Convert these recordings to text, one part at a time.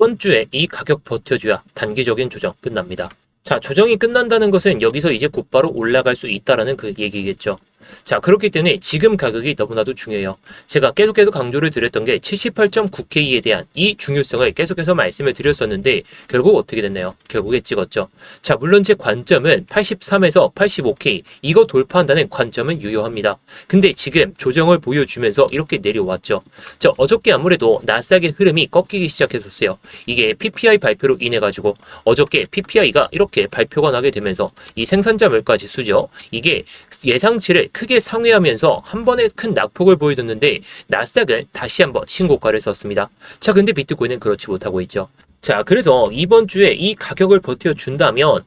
이번 주에 이 가격 버텨줘야 단기적인 조정 끝납니다. 자, 조정이 끝난다는 것은 여기서 이제 곧바로 올라갈 수 있다라는 그 얘기겠죠. 자, 그렇기 때문에 지금 가격이 너무나도 중요해요. 제가 계속해서 강조를 드렸던 게 78.9K에 대한 이 중요성을 계속해서 말씀을 드렸었는데 결국 어떻게 됐나요? 결국에 찍었죠. 자, 물론 제 관점은 83에서 85K 이거 돌파한다는 관점은 유효합니다. 근데 지금 조정을 보여주면서 이렇게 내려왔죠. 자, 어저께 아무래도 나스닥의 흐름이 꺾이기 시작했었어요. 이게 PPI 발표로 인해 가지고 어저께 PPI가 이렇게 발표가 나게 되면서 이 생산자 물가 지수죠. 이게 예상치를 크게 상회하면서 한 번에 큰 낙폭을 보여줬는데 나스닥은 다시 한번 신고가를 썼습니다. 자, 근데 비트코인은 그렇지 못하고 있죠. 자, 그래서 이번 주에 이 가격을 버텨준다면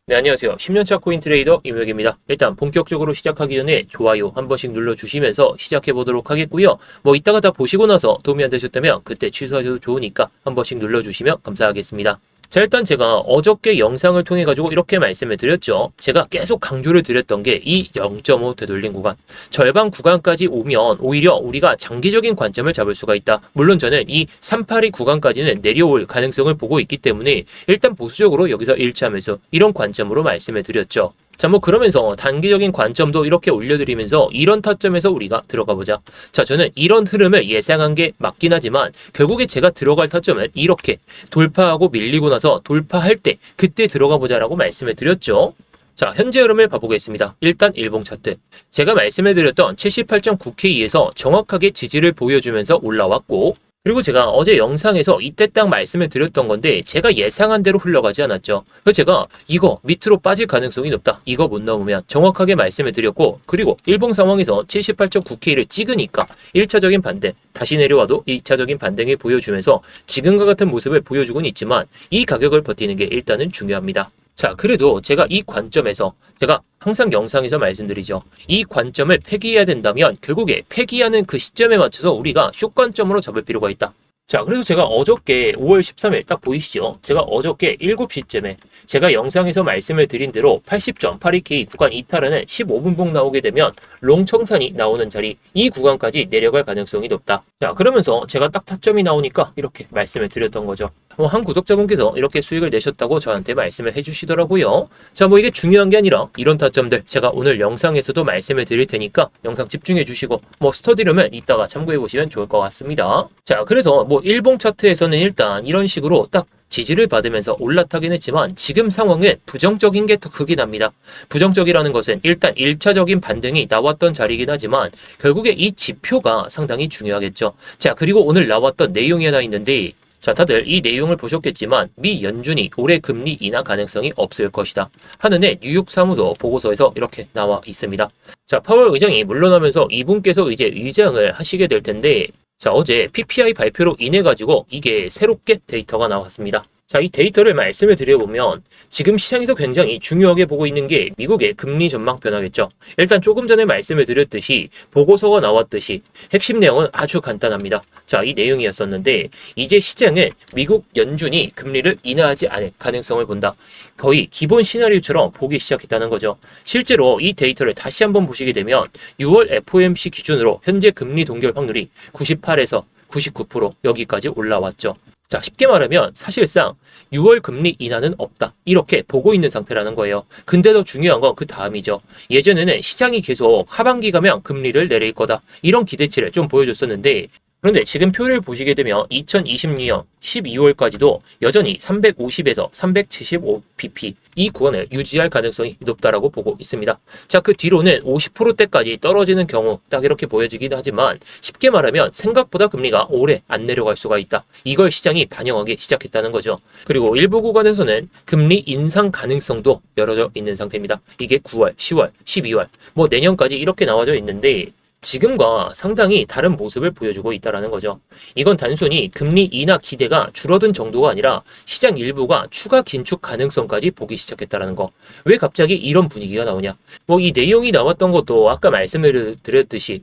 네, 안녕하세요. 10년차 코인 트레이더 임혁입니다. 일단 본격적으로 시작하기 전에 좋아요 한 번씩 눌러주시면서 시작해 보도록 하겠고요. 뭐 이따가 다 보시고 나서 도움이 안 되셨다면 그때 취소하셔도 좋으니까 한 번씩 눌러주시면 감사하겠습니다. 자, 일단 제가 어저께 영상을 통해 가지고 이렇게 말씀을 드렸죠. 제가 계속 강조를 드렸던 게 이 0.5 되돌림 구간, 절반 구간까지 오면 오히려 우리가 장기적인 관점을 잡을 수가 있다. 물론 저는 이 382 구간까지는 내려올 가능성을 보고 있기 때문에 일단 보수적으로 여기서 1차 매수 이런 관점으로 말씀을 드렸죠. 자, 뭐 그러면서 단기적인 관점도 이렇게 올려드리면서 이런 타점에서 우리가 들어가 보자. 자, 저는 이런 흐름을 예상한 게 맞긴 하지만 결국에 제가 들어갈 타점은 이렇게 돌파하고 밀리고 나서 돌파할 때 그때 들어가 보자라고 말씀을 드렸죠. 자, 현재 흐름을 봐보겠습니다. 일단 일봉 차트. 제가 말씀해드렸던 78.9K에서 정확하게 지지를 보여주면서 올라왔고 그리고 제가 어제 영상에서 이때 딱 말씀을 드렸던 건데 제가 예상한 대로 흘러가지 않았죠. 그래서 제가 이거 밑으로 빠질 가능성이 높다. 이거 못 넘으면 정확하게 말씀을 드렸고 그리고 일봉 상황에서 78.9K를 찍으니까 1차적인 반등 다시 내려와도 2차적인 반등을 보여주면서 지금과 같은 모습을 보여주고는 있지만 이 가격을 버티는 게 일단은 중요합니다. 자, 그래도 제가 이 관점에서 제가 항상 영상에서 말씀드리죠. 이 관점을 폐기해야 된다면 결국에 폐기하는 그 시점에 맞춰서 우리가 숏 관점으로 잡을 필요가 있다. 자, 그래서 제가 어저께 5월 13일 딱 보이시죠? 제가 어저께 7시쯤에 제가 영상에서 말씀을 드린 대로 80.82K 구간 이탈하는 15분봉 나오게 되면 롱청산이 나오는 자리 이 구간까지 내려갈 가능성이 높다. 자, 그러면서 제가 딱 타점이 나오니까 이렇게 말씀을 드렸던 거죠. 한 구독자분께서 이렇게 수익을 내셨다고 저한테 말씀을 해주시더라고요. 자, 뭐 이게 중요한 게 아니라 이런 타점들 제가 오늘 영상에서도 말씀을 드릴 테니까 영상 집중해 주시고 뭐 스터디룸은 이따가 참고해 보시면 좋을 것 같습니다. 자, 그래서 뭐 일봉 차트에서는 일단 이런 식으로 딱 지지를 받으면서 올라타긴 했지만 지금 상황은 부정적인 게 더 크게 납니다. 부정적이라는 것은 일단 1차적인 반등이 나왔던 자리이긴 하지만 결국에 이 지표가 상당히 중요하겠죠. 자, 그리고 오늘 나왔던 내용이 하나 있는데 자, 다들 이 내용을 보셨겠지만 미 연준이 올해 금리 인하 가능성이 없을 것이다 하는데 뉴욕 사무소 보고서에서 이렇게 나와 있습니다. 자, 파월 의장이 물러나면서 이분께서 이제 의장을 하시게 될 텐데 자, 어제 PPI 발표로 인해 가지고 이게 새롭게 데이터가 나왔습니다. 자, 이 데이터를 말씀을 드려보면 지금 시장에서 굉장히 중요하게 보고 있는 게 미국의 금리 전망 변화겠죠. 일단 조금 전에 말씀을 드렸듯이 보고서가 나왔듯이 핵심 내용은 아주 간단합니다. 자, 이 내용이었었는데 이제 시장은 미국 연준이 금리를 인하하지 않을 가능성을 본다. 거의 기본 시나리오처럼 보기 시작했다는 거죠. 실제로 이 데이터를 다시 한번 보시게 되면 6월 FOMC 기준으로 현재 금리 동결 확률이 98에서 99% 여기까지 올라왔죠. 자, 쉽게 말하면 사실상 6월 금리 인하는 없다. 이렇게 보고 있는 상태라는 거예요. 근데 더 중요한 건 그 다음이죠. 예전에는 시장이 계속 하반기 가면 금리를 내릴 거다. 이런 기대치를 좀 보여줬었는데 그런데 지금 표를 보시게 되면 2026년 12월까지도 여전히 350에서 375bp 이 구간을 유지할 가능성이 높다라고 보고 있습니다. 자, 그 뒤로는 50%대까지 떨어지는 경우 딱 이렇게 보여지긴 하지만 쉽게 말하면 생각보다 금리가 오래 안 내려갈 수가 있다. 이걸 시장이 반영하기 시작했다는 거죠. 그리고 일부 구간에서는 금리 인상 가능성도 열어져 있는 상태입니다. 이게 9월, 10월, 12월 뭐 내년까지 이렇게 나와져 있는데 지금과 상당히 다른 모습을 보여주고 있다는 거죠. 이건 단순히 금리 인하 기대가 줄어든 정도가 아니라 시장 일부가 추가 긴축 가능성까지 보기 시작했다는 거. 왜 갑자기 이런 분위기가 나오냐? 뭐 이 내용이 나왔던 것도 아까 말씀을 드렸듯이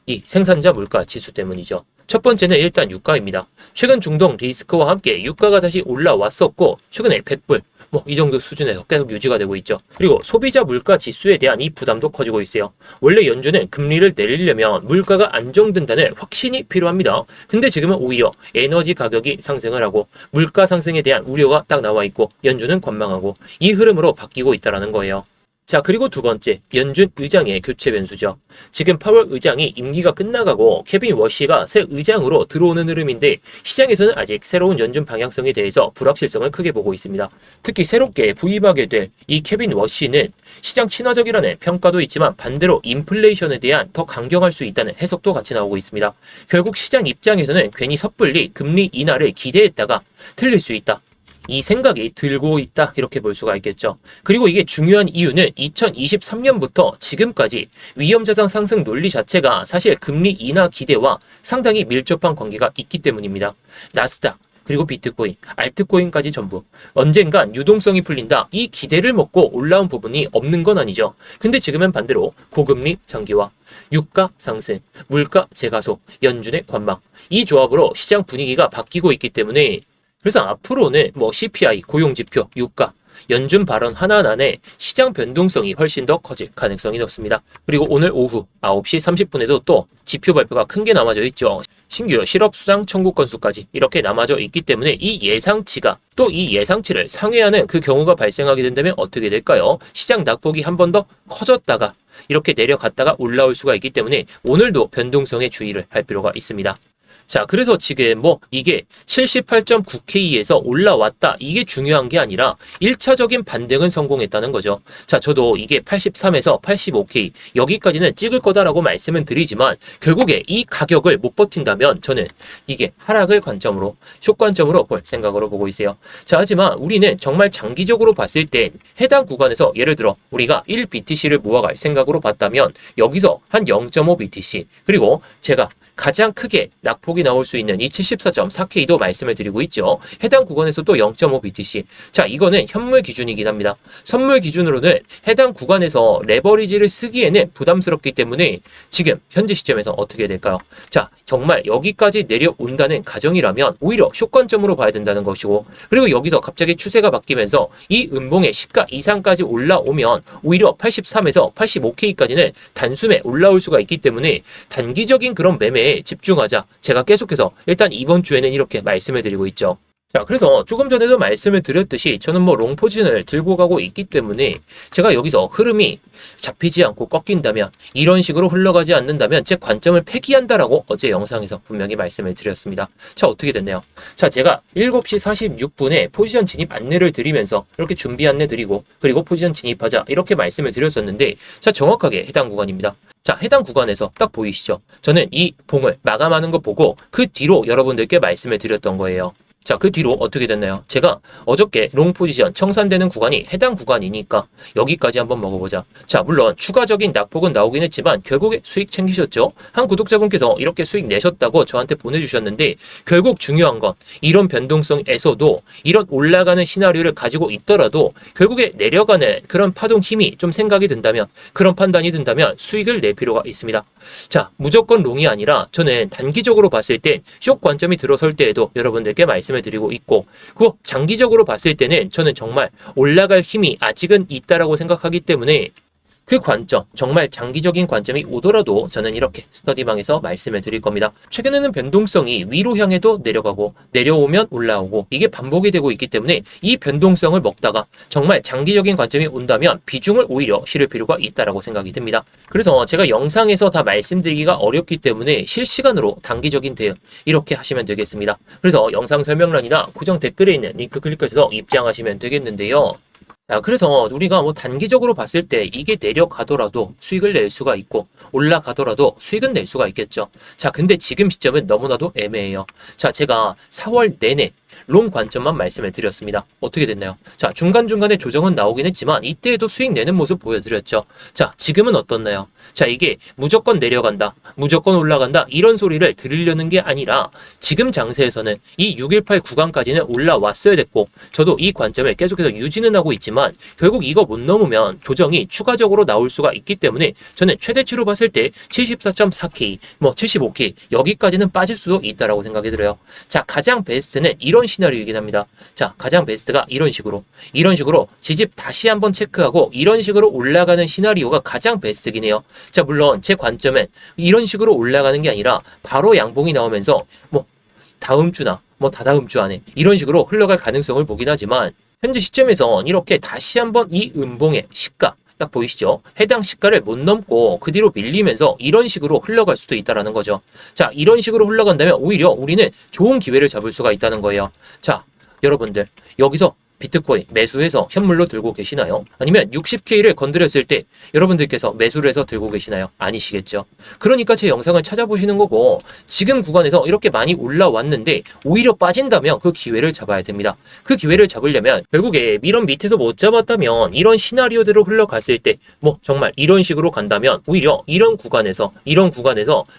이 생산자 물가 지수 때문이죠. 첫 번째는 일단 유가입니다. 최근 중동 리스크와 함께 유가가 다시 올라왔었고 최근에 100불 뭐 이 정도 수준에서 계속 유지가 되고 있죠. 그리고 소비자 물가 지수에 대한 이 부담도 커지고 있어요. 원래 연준은 금리를 내리려면 물가가 안정된다는 확신이 필요합니다. 근데 지금은 오히려 에너지 가격이 상승을 하고 물가 상승에 대한 우려가 딱 나와 있고 연준은 관망하고 이 흐름으로 바뀌고 있다는 거예요. 자, 그리고 두 번째, 연준 의장의 교체 변수죠. 지금 파월 의장이 임기가 끝나가고 케빈 워시가 새 의장으로 들어오는 흐름인데 시장에서는 아직 새로운 연준 방향성에 대해서 불확실성을 크게 보고 있습니다. 특히 새롭게 부임하게 될 이 케빈 워시는 시장 친화적이라는 평가도 있지만 반대로 인플레이션에 대한 더 강경할 수 있다는 해석도 같이 나오고 있습니다. 결국 시장 입장에서는 괜히 섣불리 금리 인하를 기대했다가 틀릴 수 있다. 이 생각이 들고 있다 이렇게 볼 수가 있겠죠. 그리고 이게 중요한 이유는 2023년부터 지금까지 위험자산 상승 논리 자체가 사실 금리 인하 기대와 상당히 밀접한 관계가 있기 때문입니다. 나스닥 그리고 비트코인, 알트코인까지 전부 언젠간 유동성이 풀린다 이 기대를 먹고 올라온 부분이 없는 건 아니죠. 근데 지금은 반대로 고금리 장기화, 유가 상승, 물가 재가속, 연준의 관망 이 조합으로 시장 분위기가 바뀌고 있기 때문에 그래서 앞으로는 뭐 CPI, 고용지표, 유가, 연준 발언 하나하나에 시장 변동성이 훨씬 더 커질 가능성이 높습니다. 그리고 오늘 오후 9시 30분에도 또 지표 발표가 큰 게 남아져 있죠. 신규 실업수당 청구 건수까지 이렇게 남아져 있기 때문에 이 예상치가 또 이 예상치를 상회하는 그 경우가 발생하게 된다면 어떻게 될까요? 시장 낙폭이 한 번 더 커졌다가 이렇게 내려갔다가 올라올 수가 있기 때문에 오늘도 변동성에 주의를 할 필요가 있습니다. 자, 그래서 지금 뭐 이게 78.9K에서 올라왔다 이게 중요한 게 아니라 1차적인 반등은 성공했다는 거죠. 자, 저도 이게 83에서 85K 여기까지는 찍을 거다라고 말씀은 드리지만 결국에 이 가격을 못 버틴다면 저는 이게 하락을 관점으로 숏 관점으로 볼 생각으로 보고 있어요. 자, 하지만 우리는 정말 장기적으로 봤을 땐 해당 구간에서 예를 들어 우리가 1BTC를 모아갈 생각으로 봤다면 여기서 한 0.5BTC 그리고 제가 가장 크게 낙폭이 나올 수 있는 이 74.4K도 말씀을 드리고 있죠. 해당 구간에서 또 0.5BTC. 자, 이거는 현물 기준이긴 합니다. 선물 기준으로는 해당 구간에서 레버리지를 쓰기에는 부담스럽기 때문에 지금 현재 시점에서 어떻게 될까요? 자, 정말 여기까지 내려온다는 가정이라면 오히려 숏관점으로 봐야 된다는 것이고 그리고 여기서 갑자기 추세가 바뀌면서 이 음봉의 시가 이상까지 올라오면 오히려 83에서 85K까지는 단숨에 올라올 수가 있기 때문에 단기적인 그런 매매에 집중하자. 제가 계속해서 일단 이번 주에는 이렇게 말씀을 드리고 있죠. 자, 그래서 조금 전에도 말씀을 드렸듯이 저는 뭐 롱 포지션을 들고 가고 있기 때문에 제가 여기서 흐름이 잡히지 않고 꺾인다면 이런 식으로 흘러가지 않는다면 제 관점을 폐기한다라고 어제 영상에서 분명히 말씀을 드렸습니다. 자, 어떻게 됐나요? 자, 제가 7시 46분에 포지션 진입 안내를 드리면서 이렇게 준비 안내 드리고 그리고 포지션 진입하자 이렇게 말씀을 드렸었는데 자, 정확하게 해당 구간입니다. 자, 해당 구간에서 딱 보이시죠? 저는 이 봉을 마감하는 거 보고 그 뒤로 여러분들께 말씀을 드렸던 거예요. 자, 그 뒤로 어떻게 됐나요? 제가 어저께 롱 포지션 청산되는 구간이 해당 구간이니까 여기까지 한번 먹어보자. 자, 물론 추가적인 낙폭은 나오긴 했지만 결국에 수익 챙기셨죠? 한 구독자분께서 이렇게 수익 내셨다고 저한테 보내주셨는데 결국 중요한 건 이런 변동성에서도 이런 올라가는 시나리오를 가지고 있더라도 결국에 내려가는 그런 파동 힘이 좀 생각이 든다면 그런 판단이 든다면 수익을 낼 필요가 있습니다. 자, 무조건 롱이 아니라 저는 단기적으로 봤을 땐 숏 관점이 들어설 때에도 여러분들께 말씀을 드리고 있고 그리고 장기적으로 봤을 때는 저는 정말 올라갈 힘이 아직은 있다라고 생각하기 때문에 그 관점, 정말 장기적인 관점이 오더라도 저는 이렇게 스터디방에서 말씀을 드릴 겁니다. 최근에는 변동성이 위로 향해도 내려가고 내려오면 올라오고 이게 반복이 되고 있기 때문에 이 변동성을 먹다가 정말 장기적인 관점이 온다면 비중을 오히려 실을 필요가 있다라고 생각이 듭니다. 그래서 제가 영상에서 다 말씀드리기가 어렵기 때문에 실시간으로 단기적인 대응 이렇게 하시면 되겠습니다. 그래서 영상 설명란이나 고정 댓글에 있는 링크 클릭해서 입장하시면 되겠는데요. 자, 그래서 우리가 뭐 단기적으로 봤을 때 이게 내려가더라도 수익을 낼 수가 있고 올라가더라도 수익은 낼 수가 있겠죠. 자, 근데 지금 시점은 너무나도 애매해요. 자, 제가 4월 내내 롱 관점만 말씀을 드렸습니다. 어떻게 됐나요? 자, 중간중간에 조정은 나오긴 했지만 이때에도 수익 내는 모습 보여드렸죠. 자, 지금은 어떻나요? 자, 이게 무조건 내려간다, 무조건 올라간다 이런 소리를 들으려는 게 아니라 지금 장세에서는 이 618 구간까지는 올라왔어야 됐고 저도 이 관점을 계속해서 유지는 하고 있지만 결국 이거 못 넘으면 조정이 추가적으로 나올 수가 있기 때문에 저는 최대치로 봤을 때 74.4K, 뭐 75K 여기까지는 빠질 수도 있다라고 생각이 들어요. 자, 가장 베스트는 이런 이런 시나리오이긴 합니다. 자, 가장 베스트가 이런 식으로 지집 다시 한번 체크하고 이런 식으로 올라가는 시나리오가 가장 베스트긴 해요. 자, 물론 제 관점엔 이런 식으로 올라가는 게 아니라 바로 양봉이 나오면서 뭐 다음 주나 뭐 다다음 주 안에 이런 식으로 흘러갈 가능성을 보긴 하지만 현재 시점에선 이렇게 다시 한번 이 음봉의 시가 딱 보이시죠? 해당 시가를 못 넘고 그 뒤로 밀리면서 이런 식으로 흘러갈 수도 있다는 거죠. 자, 이런 식으로 흘러간다면 오히려 우리는 좋은 기회를 잡을 수가 있다는 거예요. 자, 여러분들 여기서 비트코인 매수해서 현물로 들고 계시나요? 아니면 60K를 건드렸을 때 여러분들께서 매수를 해서 들고 계시나요? 아니시겠죠? 그러니까 제 영상을 찾아보시는 거고 지금 구간에서 이렇게 많이 올라왔는데 오히려 빠진다면 그 기회를 잡아야 됩니다. 그 기회를 잡으려면 결국에 이런 밑에서 못 잡았다면 이런 시나리오대로 흘러갔을 때 뭐 정말 이런 식으로 간다면 오히려 이런 구간에서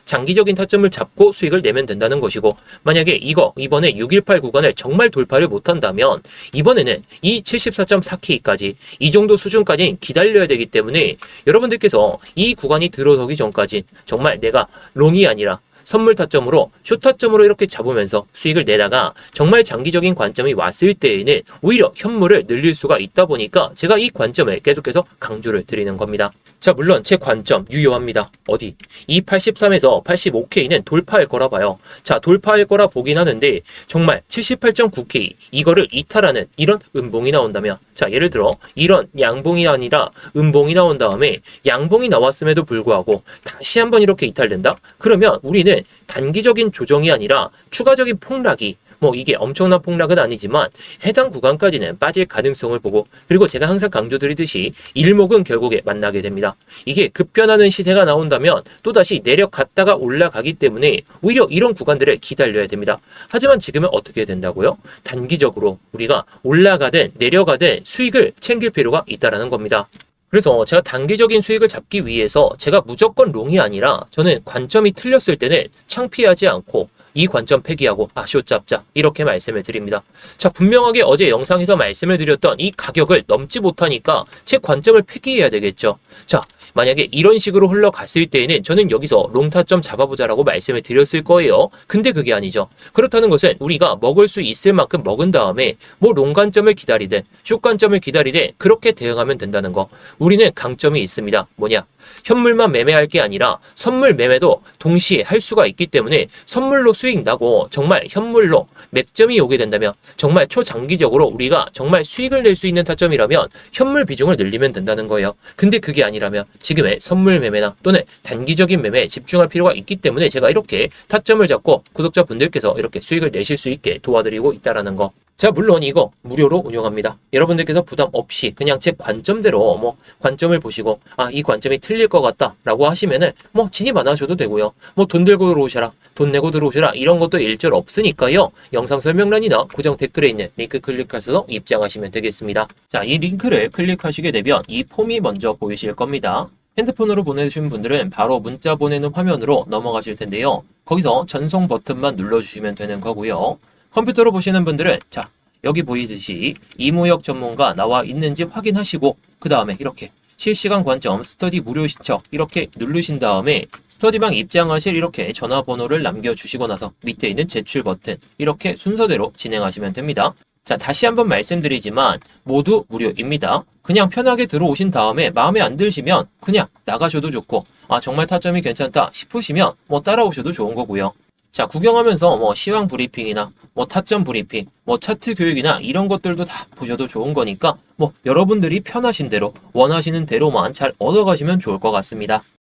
장기적인 타점을 잡고 수익을 내면 된다는 것이고 만약에 이번에 618 구간을 정말 돌파를 못한다면 이번에는 이 74.4K까지 이 정도 수준까지 기다려야 되기 때문에 여러분들께서 이 구간이 들어서기 전까지 정말 내가 롱이 아니라 선물 타점으로 숏 타점으로 이렇게 잡으면서 수익을 내다가 정말 장기적인 관점이 왔을 때에는 오히려 현물을 늘릴 수가 있다 보니까 제가 이 관점을 계속해서 강조를 드리는 겁니다. 자, 물론 제 관점 유효합니다. 어디? 이 83에서 85K는 돌파할 거라 봐요. 자, 돌파할 거라 보긴 하는데 정말 78.9K 이거를 이탈하는 이런 음봉이 나온다면 자, 예를 들어 이런 양봉이 아니라 음봉이 나온 다음에 양봉이 나왔음에도 불구하고 다시 한번 이렇게 이탈된다? 그러면 우리는 단기적인 조정이 아니라 추가적인 폭락이 뭐 이게 엄청난 폭락은 아니지만 해당 구간까지는 빠질 가능성을 보고 그리고 제가 항상 강조드리듯이 일목은 결국에 만나게 됩니다. 이게 급변하는 시세가 나온다면 또다시 내려갔다가 올라가기 때문에 오히려 이런 구간들을 기다려야 됩니다. 하지만 지금은 어떻게 된다고요? 단기적으로 우리가 올라가든 내려가든 수익을 챙길 필요가 있다는 겁니다. 그래서 제가 단기적인 수익을 잡기 위해서 제가 무조건 롱이 아니라 저는 관점이 틀렸을 때는 창피하지 않고 이 관점 폐기하고 숏 잡자 이렇게 말씀을 드립니다. 자, 분명하게 어제 영상에서 말씀을 드렸던 이 가격을 넘지 못하니까 제 관점을 폐기해야 되겠죠. 자, 만약에 이런 식으로 흘러갔을 때에는 저는 여기서 롱타점 잡아보자라고 말씀을 드렸을 거예요. 근데 그게 아니죠. 그렇다는 것은 우리가 먹을 수 있을 만큼 먹은 다음에 뭐 롱관점을 기다리든 숏관점을 기다리든 그렇게 대응하면 된다는 거. 우리는 강점이 있습니다. 뭐냐? 현물만 매매할 게 아니라 선물 매매도 동시에 할 수가 있기 때문에 선물로 수익 나고 정말 현물로 맥점이 오게 된다면 정말 초장기적으로 우리가 정말 수익을 낼 수 있는 타점이라면 현물 비중을 늘리면 된다는 거예요. 근데 그게 아니라면 지금의 선물 매매나 또는 단기적인 매매에 집중할 필요가 있기 때문에 제가 이렇게 타점을 잡고 구독자분들께서 이렇게 수익을 내실 수 있게 도와드리고 있다는 거. 자, 물론 이거 무료로 운영합니다. 여러분들께서 부담 없이 그냥 제 관점대로 뭐 관점을 보시고 이 관점이 틀릴 것 같다 라고 하시면은 뭐 진입 안 하셔도 되고요. 뭐 돈 들고 들어오셔라, 돈 내고 들어오셔라 이런 것도 일절 없으니까요. 영상 설명란이나 고정 댓글에 있는 링크 클릭하셔서 입장하시면 되겠습니다. 자, 이 링크를 클릭하시게 되면 이 폼이 먼저 보이실 겁니다. 핸드폰으로 보내주신 분들은 바로 문자 보내는 화면으로 넘어가실 텐데요. 거기서 전송 버튼만 눌러주시면 되는 거고요. 컴퓨터로 보시는 분들은 자, 여기 보이듯이 이무역 전문가 나와 있는지 확인하시고 그 다음에 이렇게 실시간 관점 스터디 무료 신청 이렇게 누르신 다음에 스터디방 입장하실 이렇게 전화번호를 남겨주시고 나서 밑에 있는 제출 버튼 이렇게 순서대로 진행하시면 됩니다. 자, 다시 한번 말씀드리지만 모두 무료입니다. 그냥 편하게 들어오신 다음에 마음에 안 드시면 그냥 나가셔도 좋고 정말 타점이 괜찮다 싶으시면 뭐 따라오셔도 좋은 거고요. 자, 구경하면서 뭐 시황 브리핑이나 뭐 타점 브리핑, 뭐 차트 교육이나 이런 것들도 다 보셔도 좋은 거니까 뭐 여러분들이 편하신 대로 원하시는 대로만 잘 얻어가시면 좋을 것 같습니다.